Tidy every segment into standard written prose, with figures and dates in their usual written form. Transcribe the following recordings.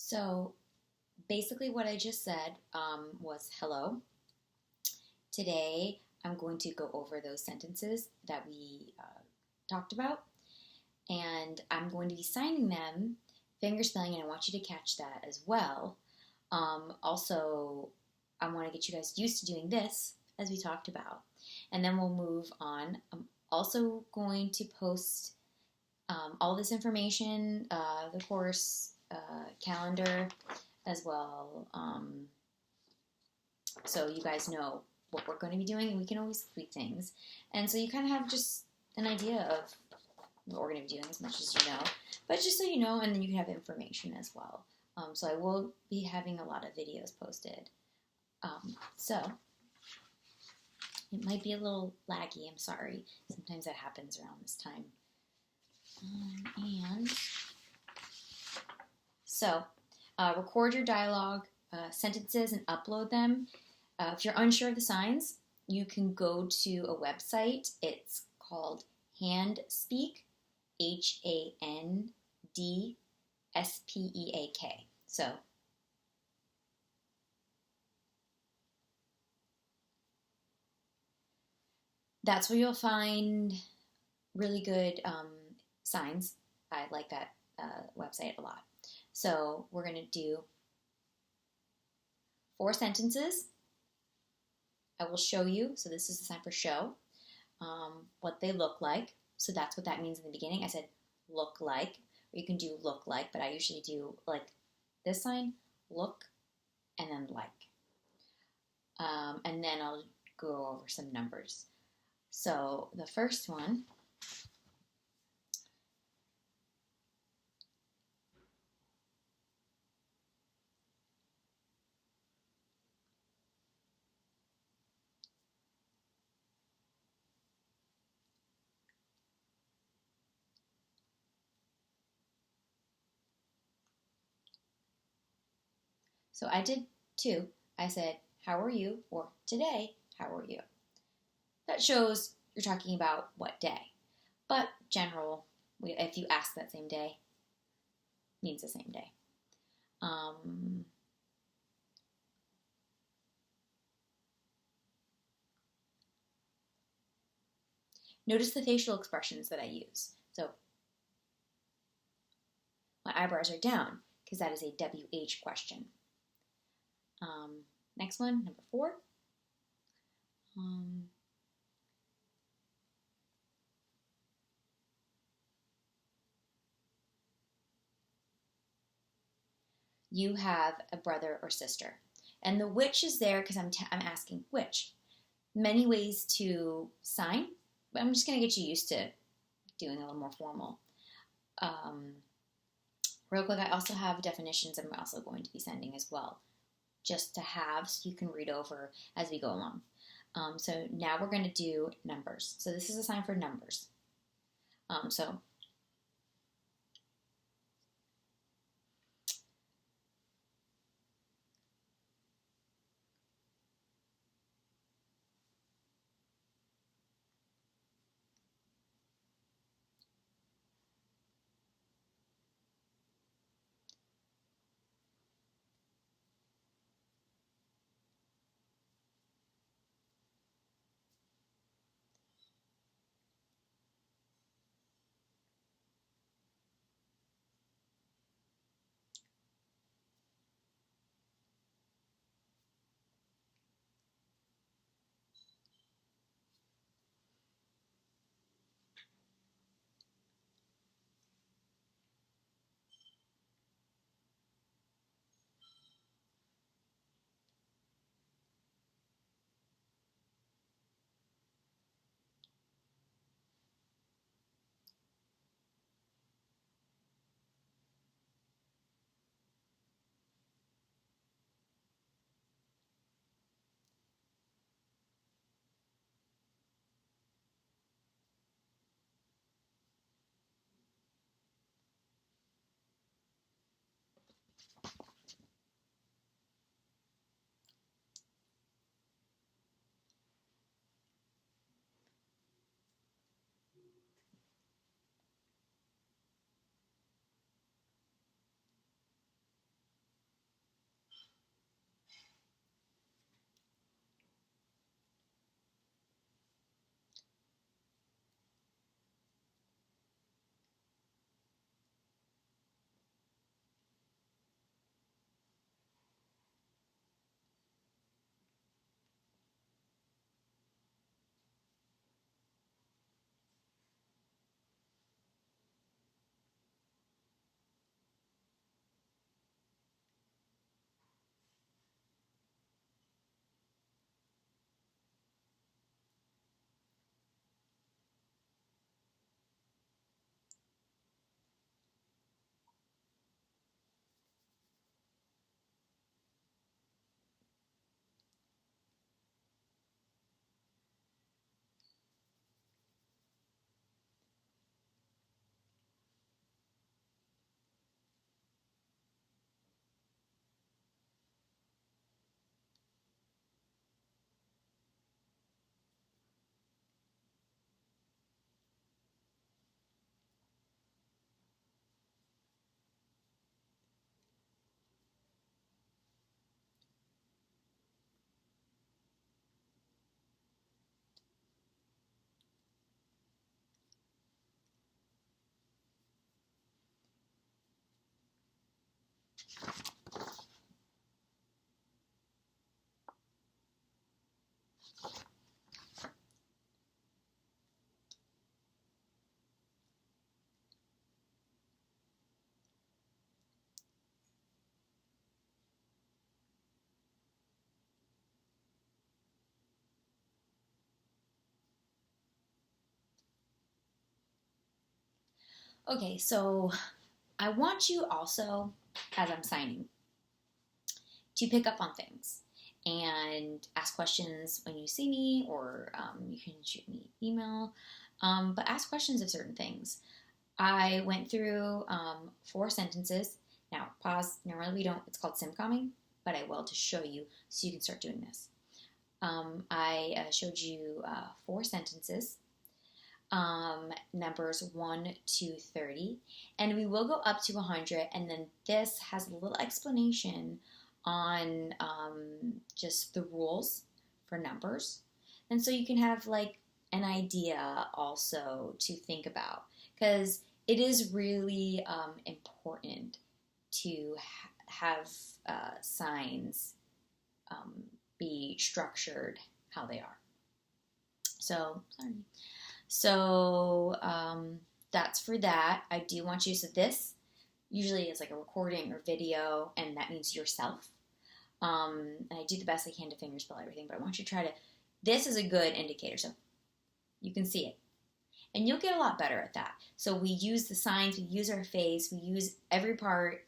So basically, what I just said was hello. Today, I'm going to go over those sentences that we talked about, and I'm going to be signing them fingerspelling, and I want you to catch that as well. Also, I want to get you guys used to doing this as we talked about, and then we'll move on. I'm also going to post all this information, the course calendar as well, so you guys know what we're going to be doing, and we can always tweak things. And so you kind of have just an idea of what we're going to be doing as much as you know, but just so you know, and then you can have information as well. So I will be having a lot of videos posted. So it might be a little laggy, I'm sorry. Sometimes that happens around this time. And so record your dialogue sentences and upload them. If you're unsure of the signs, you can go to a website. It's called Handspeak, HANDSPEAK. So that's where you'll find really good signs. I like that website a lot. So we're going to do 4 sentences. I will show you, so this is the sign for show, what they look like. So that's what that means in the beginning. I said look like, or you can do look like, but I usually do like this sign, look, and then like. And then I'll go over some numbers. So the first one, so I did 2. I said, how are you? Or today, how are you? That shows you're talking about what day. But general, if you ask that same day, means the same day. Notice the facial expressions that I use. So my eyebrows are down because that is a WH question. Next one, number 4. You have a brother or sister. And the which is there because I'm asking which. Many ways to sign, but I'm just going to get you used to doing a little more formal. Real quick, I also have definitions I'm also going to be sending as well, just to have so you can read over as we go along. So now we're going to do numbers. So this is a sign for numbers. So Okay, so I want you also, as I'm signing, to pick up on things and ask questions when you see me, or you can shoot me email, but ask questions of certain things. I went through 4 sentences. Now, pause. Normally we don't, it's called simcomming, but I will to show you so you can start doing this. I showed you 4 sentences, numbers 1 to 30, and we will go up to 100, and then this has a little explanation on just the rules for numbers. And so you can have like an idea also to think about, because it is really important to have signs be structured how they are. So, sorry. So that's for that. I do want you, so this usually is like a recording or video, and that means yourself. And I do the best I can to fingerspell everything, but I want you to try to, this is a good indicator, so you can see it. And you'll get a lot better at that. So we use the signs, we use our face, we use every part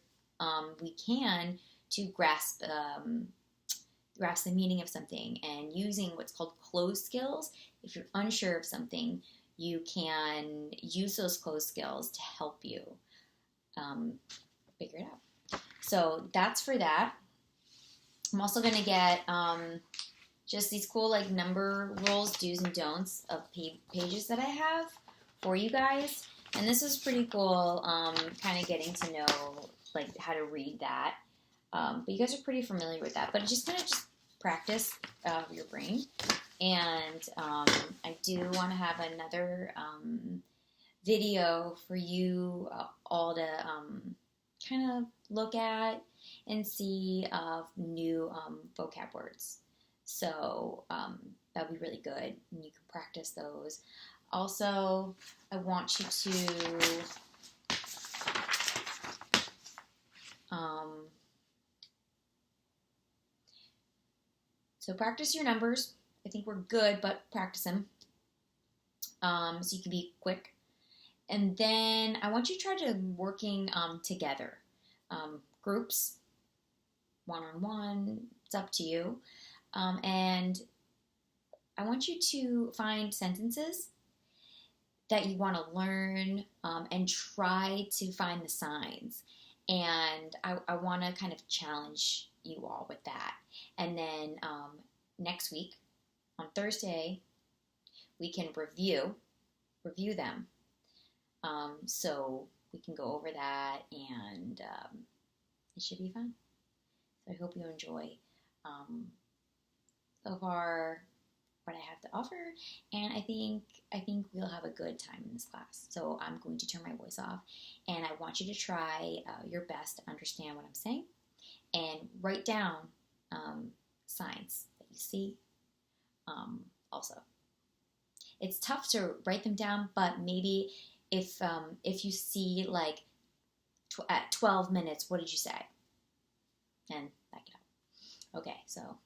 we can to grasp the meaning of something, and using what's called closed skills. If you're unsure of something, you can use those closed skills to help you figure it out. So that's for that. I'm also going to get just these cool like number rules, do's and don'ts of pages that I have for you guys. And this is pretty cool, kind of getting to know like how to read that. But you guys are pretty familiar with that. But just kind of just practice your brain. And I do want to have another video for you all to kind of look at and see new vocab words. So that would be really good, and you can practice those. Also, I want you to so practice your numbers. I think we're good, but practice them so you can be quick. And then I want you to try to working together, groups, one-on-one. It's up to you. And I want you to find sentences that you want to learn and try to find the signs. And I want to kind of challenge you all with that. And then next week, on Thursday, we can review them. So we can go over that, and it should be fun. So I hope you enjoy so far what I have to offer, and I think we'll have a good time in this class. So I'm going to turn my voice off, and I want you to try your best to understand what I'm saying, and write down signs that you see. Also, it's tough to write them down, but maybe if you see like at 12 minutes, what did you say? And back it up. Okay, so.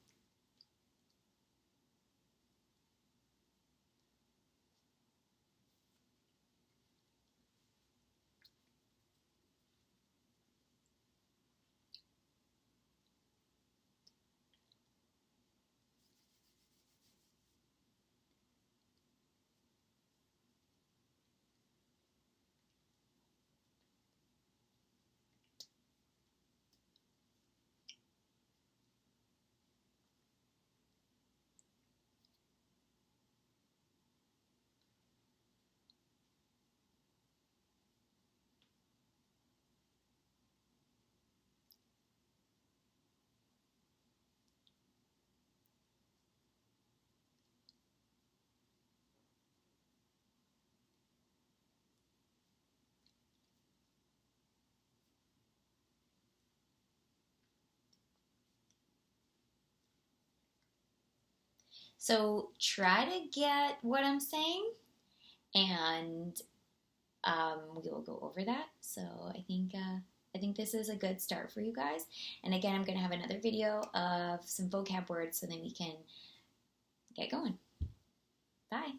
So try to get what I'm saying, and we will go over that. So I think this is a good start for you guys. And again, I'm going to have another video of some vocab words so then we can get going. Bye.